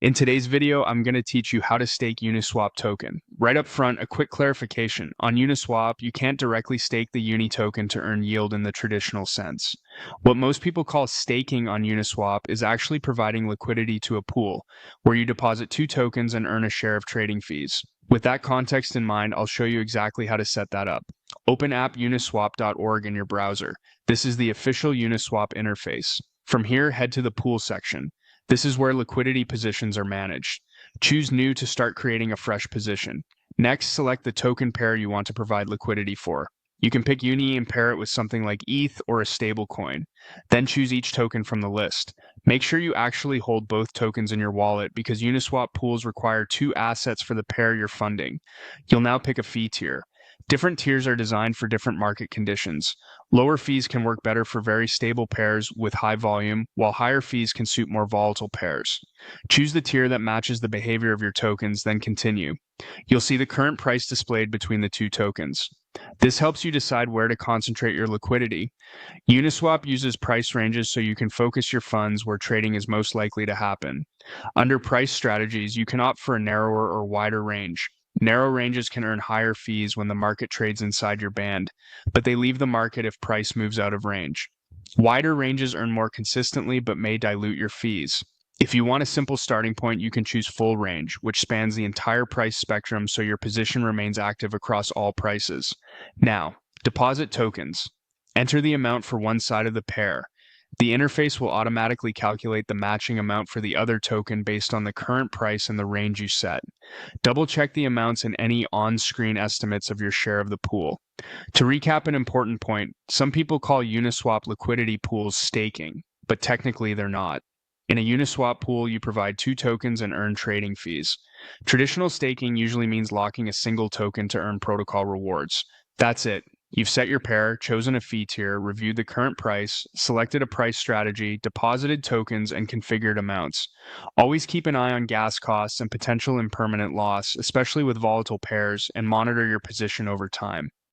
In today's video, I'm going to teach you how to stake UniSwap token. Right up front, a quick clarification. On UniSwap, you can't directly stake the Uni token to earn yield in the traditional sense. What most people call staking on UniSwap is actually providing liquidity to a pool, where you deposit 2 tokens and earn a share of trading fees. With that context in mind, I'll show you exactly how to set that up. Open app uniswap.org in your browser. This is the official UniSwap interface. From here, head to the pool section. This is where liquidity positions are managed. Choose New to start creating a fresh position. Next, select the token pair you want to provide liquidity for. You can pick Uni and pair it with something like ETH or a stablecoin. Then choose each token from the list. Make sure you actually hold both tokens in your wallet because Uniswap pools require 2 assets for the pair you're funding. You'll now pick a fee tier. Different tiers are designed for different market conditions. Lower fees can work better for very stable pairs with high volume, while higher fees can suit more volatile pairs. Choose the tier that matches the behavior of your tokens, then continue. You'll see the current price displayed between the 2 tokens. This helps you decide where to concentrate your liquidity. Uniswap uses price ranges so you can focus your funds where trading is most likely to happen. Under price strategies, you can opt for a narrower or wider range. Narrow ranges can earn higher fees when the market trades inside your band, but they leave the market if price moves out of range. Wider ranges earn more consistently but may dilute your fees. If you want a simple starting point, you can choose full range, which spans the entire price spectrum so your position remains active across all prices. Now, deposit tokens. Enter the amount for one side of the pair. The interface will automatically calculate the matching amount for the other token based on the current price and the range you set. Double-check the amounts and any on-screen estimates of your share of the pool. To recap an important point, some people call Uniswap liquidity pools staking, but technically they're not. In a Uniswap pool, you provide 2 tokens and earn trading fees. Traditional staking usually means locking a single token to earn protocol rewards. That's it. You've set your pair, chosen a fee tier, reviewed the current price, selected a price strategy, deposited tokens, and configured amounts. Always keep an eye on gas costs and potential impermanent loss, especially with volatile pairs, and monitor your position over time.